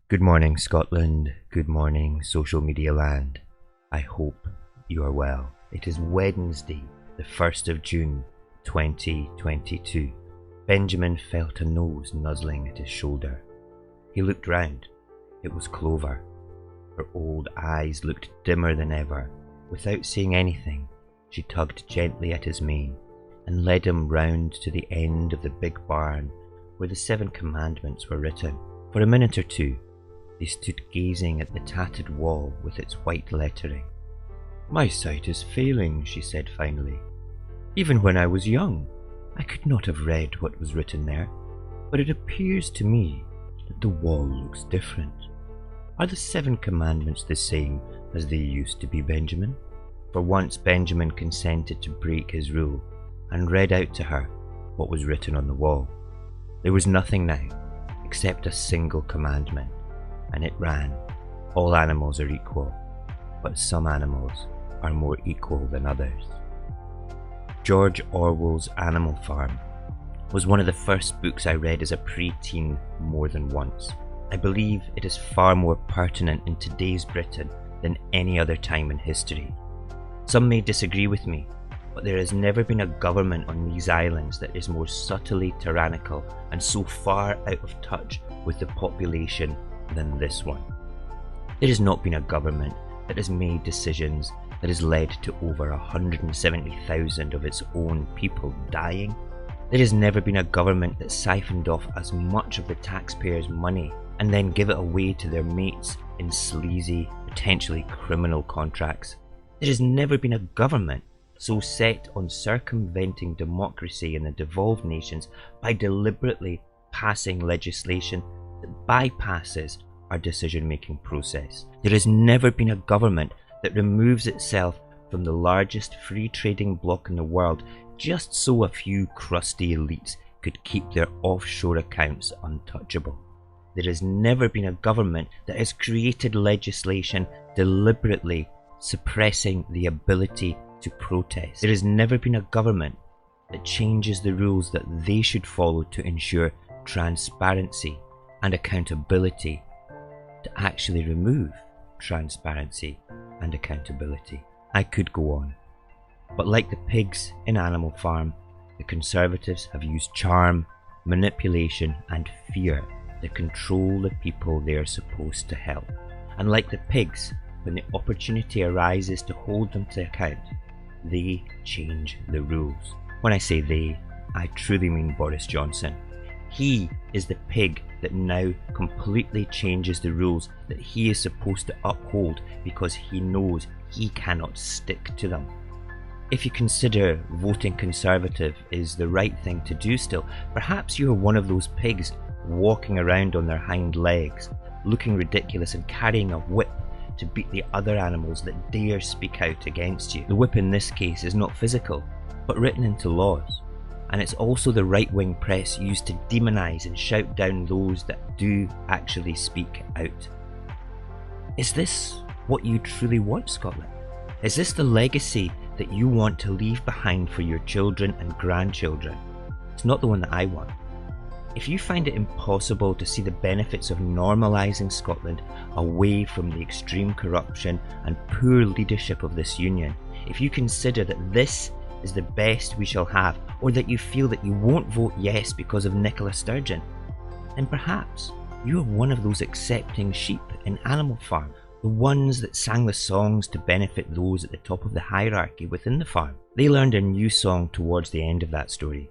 Good morning, Scotland. Good morning, social media land. I hope you are well. It is Wednesday, the 1st of June, 2022. Benjamin felt a nose nuzzling at his shoulder. He looked round. It was Clover. Her old eyes looked dimmer than ever. Without saying anything, she tugged gently at his mane and led him round to the end of the big barn where the 7 commandments were written. For a minute or two, they stood gazing at the tattered wall with its white lettering. "My sight is failing," she said finally. "Even when I was young, I could not have read what was written there, but it appears to me that the wall looks different. Are the 7 commandments the same as they used to be, Benjamin?" For once Benjamin consented to break his rule and read out to her what was written on the wall. There was nothing now except a single commandment, and it ran, "All animals are equal, but some animals are more equal than others." George Orwell's Animal Farm was one of the first books I read as a pre-teen more than once. I believe it is far more pertinent in today's Britain than any other time in history. Some may disagree with me, but there has never been a government on these islands that is more subtly tyrannical and so far out of touch with the population than this one. There has not been a government that has made decisions that has led to over 170,000 of its own people dying. There has never been a government that siphoned off as much of the taxpayers' money and then give it away to their mates in sleazy, potentially criminal contracts. There has never been a government so set on circumventing democracy in the devolved nations by deliberately passing legislation that bypasses our decision-making process. There has never been a government that removes itself from the largest free-trading bloc in the world just so a few crusty elites could keep their offshore accounts untouchable. There has never been a government that has created legislation deliberately suppressing the ability to protest. There has never been a government that changes the rules that they should follow to ensure transparency and accountability to actually remove transparency and accountability. I could go on, but like the pigs in Animal Farm, the Conservatives have used charm, manipulation and fear to control the people they are supposed to help. And like the pigs, when the opportunity arises to hold them to account, they change the rules. When I say they, I truly mean Boris Johnson. He is the pig that now completely changes the rules that he is supposed to uphold because he knows he cannot stick to them. If you consider voting Conservative is the right thing to do still, perhaps you are one of those pigs walking around on their hind legs, looking ridiculous and carrying a whip to beat the other animals that dare speak out against you. The whip in this case is not physical, but written into laws. And it's also the right-wing press used to demonise and shout down those that do actually speak out. Is this what you truly want, Scotland? Is this the legacy that you want to leave behind for your children and grandchildren? It's not the one that I want. If you find it impossible to see the benefits of normalising Scotland away from the extreme corruption and poor leadership of this union, if you consider that this is the best we shall have, or that you feel that you won't vote yes because of Nicola Sturgeon, then perhaps you are one of those accepting sheep in Animal Farm, the ones that sang the songs to benefit those at the top of the hierarchy within the farm. They learned a new song towards the end of that story.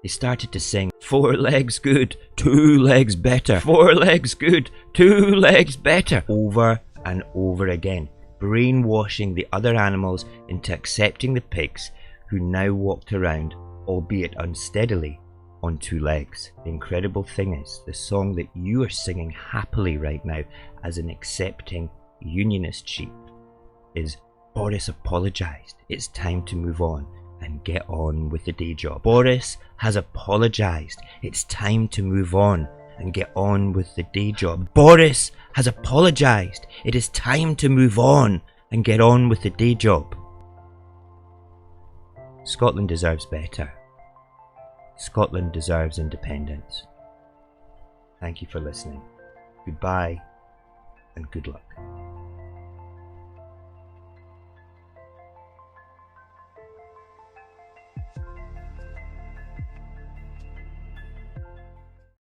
They started to sing, "4 legs good, 2 legs better, 4 legs good, 2 legs better," over and over again, brainwashing the other animals into accepting the pigs, who now walked around, albeit unsteadily, on 2 legs. The incredible thing is, the song that you are singing happily right now as an accepting unionist sheep is "Boris apologised, it's time to move on and get on with the day job." Boris has apologised, it's time to move on and get on with the day job. Boris has apologised, it is time to move on and get on with the day job. Scotland deserves better. Scotland deserves independence. Thank you for listening. Goodbye and good luck.